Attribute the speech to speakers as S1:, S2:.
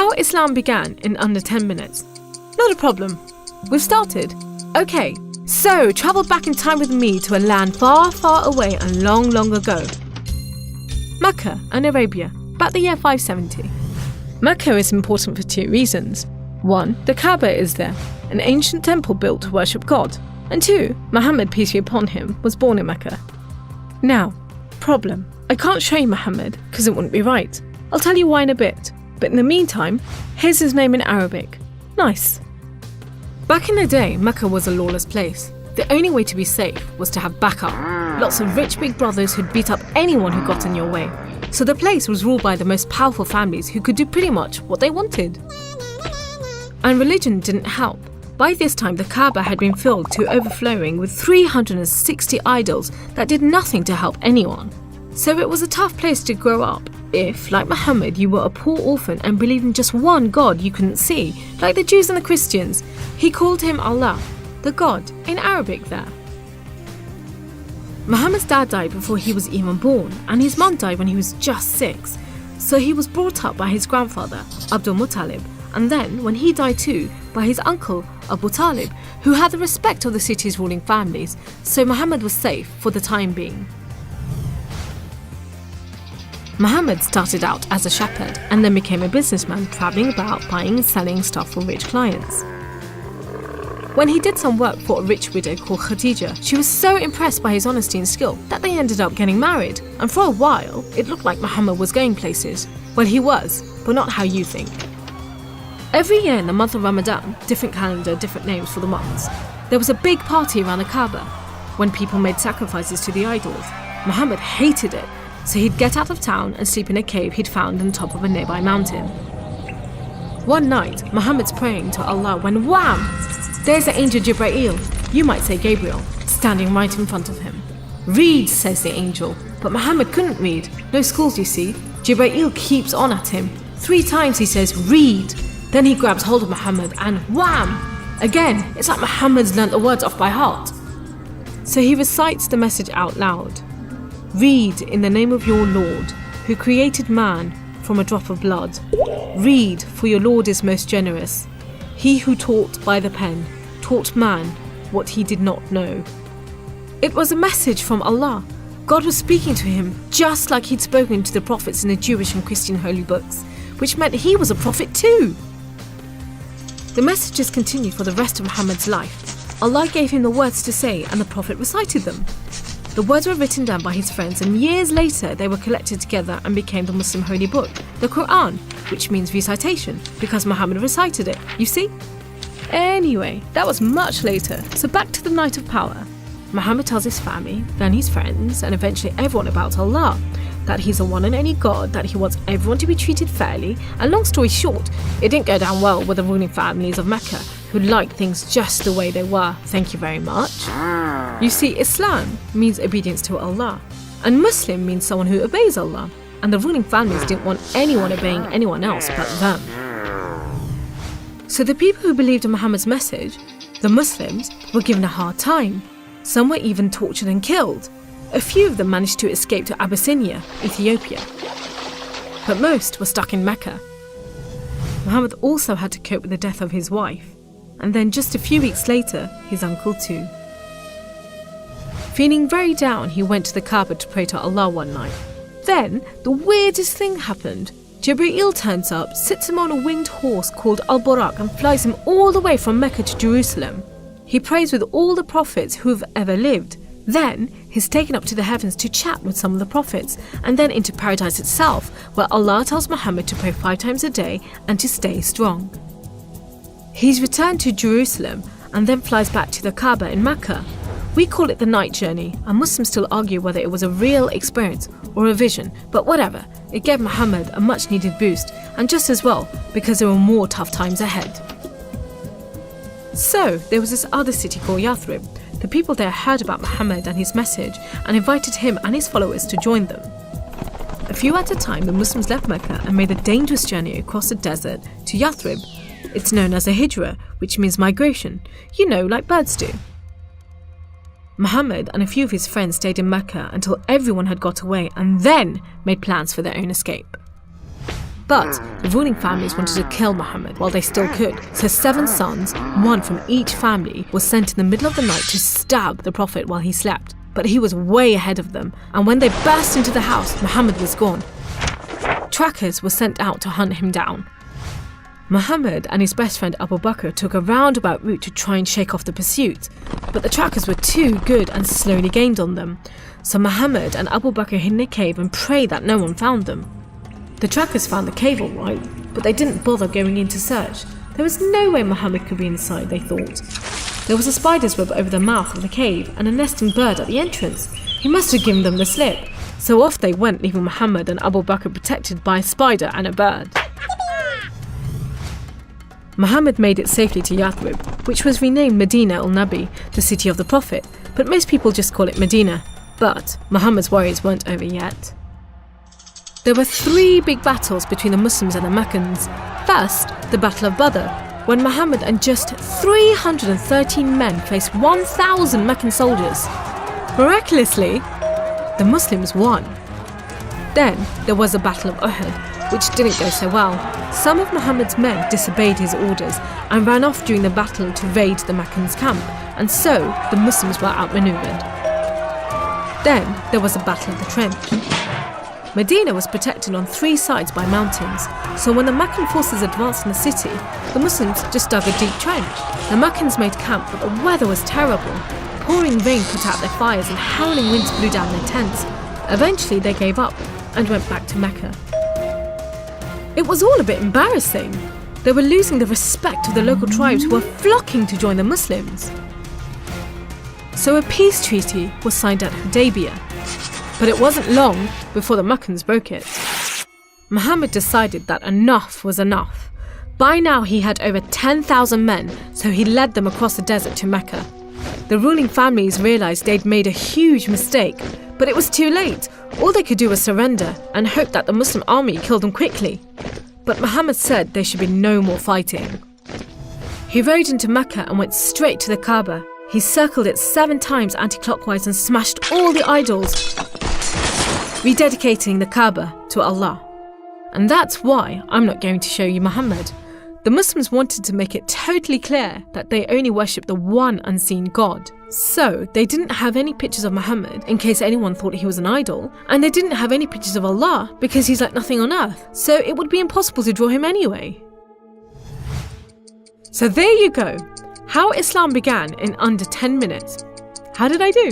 S1: How Islam began in under 10 minutes. Not a problem. We've started. Okay, so travel back in time with me to a land far, far away and long, long ago. Mecca and Arabia, about the year 570. Mecca is important for 2 reasons. 1, the Kaaba is there, an ancient temple built to worship God. And 2, Muhammad, peace be upon him, was born in Mecca. Now, problem. I can't show you Muhammad because it wouldn't be right. I'll tell you why in a bit. But in the meantime, here's his name in Arabic. Nice. Back in the day, Mecca was a lawless place. The only way to be safe was to have backup. Lots of rich big brothers who'd beat up anyone who got in your way. So the place was ruled by the most powerful families who could do pretty much what they wanted. And religion didn't help. By this time, the Kaaba had been filled to overflowing with 360 idols that did nothing to help anyone. So it was a tough place to grow up if, like Muhammad, you were a poor orphan and believed in just one God you couldn't see, like the Jews and the Christians. He called him Allah, the God, in Arabic there. Muhammad's dad died before he was even born, and his mum died when he was just 6. So he was brought up by his grandfather, Abdul Muttalib, and then, when he died too, by his uncle, Abu Talib, who had the respect of the city's ruling families, so Muhammad was safe for the time being. Muhammad started out as a shepherd and then became a businessman, travelling about buying and selling stuff for rich clients. When he did some work for a rich widow called Khadija, she was so impressed by his honesty and skill that they ended up getting married, and for a while, it looked like Muhammad was going places. Well, he was, but not how you think. Every year in the month of Ramadan, different calendar, different names for the months, there was a big party around the Kaaba when people made sacrifices to the idols. Muhammad hated it, so he'd get out of town and sleep in a cave he'd found on top of a nearby mountain. One night, Muhammad's praying to Allah when wham! There's the angel Jibreel, you might say Gabriel, standing right in front of him. Read, says the angel, but Muhammad couldn't read. No schools, you see. Jibreel keeps on at him. 3 times he says, read. Then he grabs hold of Muhammad and wham! Again, it's like Muhammad's learnt the words off by heart. So he recites the message out loud. Read in the name of your Lord, who created man from a drop of blood. Read, for your Lord is most generous. He who taught by the pen, taught man what he did not know. It was a message from Allah. God was speaking to him just like he'd spoken to the prophets in the Jewish and Christian holy books, which meant he was a prophet too. The messages continued for the rest of Muhammad's life. Allah gave him the words to say and the prophet recited them. The words were written down by his friends, and years later they were collected together and became the Muslim holy book, the Quran, which means recitation, because Muhammad recited it, you see? Anyway, that was much later, so back to the night of power. Muhammad tells his family, then his friends, and eventually everyone about Allah, that he's the one and only God, that he wants everyone to be treated fairly, and long story short, it didn't go down well with the ruling families of Mecca, who liked things just the way they were, thank you very much. You see, Islam means obedience to Allah, and Muslim means someone who obeys Allah, and the ruling families didn't want anyone obeying anyone else but them. So the people who believed in Muhammad's message, the Muslims, were given a hard time. Some were even tortured and killed. A few of them managed to escape to Abyssinia, Ethiopia. But most were stuck in Mecca. Muhammad also had to cope with the death of his wife, and then just a few weeks later, his uncle too. Feeling very down, he went to the Kaaba to pray to Allah one night. Then, the weirdest thing happened. Jibreel turns up, sits him on a winged horse called Al-Buraq and flies him all the way from Mecca to Jerusalem. He prays with all the prophets who have ever lived. Then, he's taken up to the heavens to chat with some of the prophets, and then into paradise itself, where Allah tells Muhammad to pray 5 times a day and to stay strong. He's returned to Jerusalem and then flies back to the Kaaba in Mecca. We call it the night journey, and Muslims still argue whether it was a real experience or a vision, but whatever, it gave Muhammad a much needed boost, and just as well, because there were more tough times ahead. So, there was this other city called Yathrib. The people there heard about Muhammad and his message and invited him and his followers to join them. A few at a time, the Muslims left Mecca and made a dangerous journey across the desert to Yathrib. It's known as a hijra, which means migration, like birds do. Muhammad and a few of his friends stayed in Mecca until everyone had got away and then made plans for their own escape. But the ruling families wanted to kill Muhammad while they still could, so 7 sons, one from each family, were sent in the middle of the night to stab the Prophet while he slept. But he was way ahead of them, and when they burst into the house, Muhammad was gone. Trackers were sent out to hunt him down. Muhammad and his best friend Abu Bakr took a roundabout route to try and shake off the pursuit, but the trackers were too good and slowly gained on them. So Muhammad and Abu Bakr hid in a cave and prayed that no one found them. The trackers found the cave all right, but they didn't bother going in to search. There was no way Muhammad could be inside, they thought. There was a spider's web over the mouth of the cave and a nesting bird at the entrance. He must have given them the slip. So off they went, leaving Muhammad and Abu Bakr protected by a spider and a bird. Muhammad made it safely to Yathrib, which was renamed Medina al-Nabi, the city of the Prophet, but most people just call it Medina. But Muhammad's worries weren't over yet. There were 3 big battles between the Muslims and the Meccans. First, the Battle of Badr, when Muhammad and just 313 men faced 1,000 Meccan soldiers. Miraculously, the Muslims won. Then there was the Battle of Uhud, which didn't go so well. Some of Muhammad's men disobeyed his orders and ran off during the battle to raid the Meccans' camp, and so the Muslims were outmaneuvered. Then there was the Battle of the Trench. Medina was protected on 3 sides by mountains, so when the Meccan forces advanced in the city, the Muslims just dug a deep trench. The Meccans made camp, but the weather was terrible. Pouring rain put out their fires and howling winds blew down their tents. Eventually they gave up and went back to Mecca. It was all a bit embarrassing. They were losing the respect of the local tribes who were flocking to join the Muslims. So a peace treaty was signed at Hudaybiyah, but it wasn't long before the Meccans broke it. Muhammad decided that enough was enough. By now he had over 10,000 men, so he led them across the desert to Mecca. The ruling families realised they'd made a huge mistake, but it was too late. All they could do was surrender and hope that the Muslim army killed them quickly. But Muhammad said there should be no more fighting. He rode into Mecca and went straight to the Kaaba. He circled it 7 times anti-clockwise and smashed all the idols, rededicating the Kaaba to Allah. And that's why I'm not going to show you Muhammad. The Muslims wanted to make it totally clear that they only worship the one unseen God. So they didn't have any pictures of Muhammad in case anyone thought he was an idol, and they didn't have any pictures of Allah because he's like nothing on earth, so it would be impossible to draw him anyway. So there you go, how Islam began in under 10 minutes. How did I do?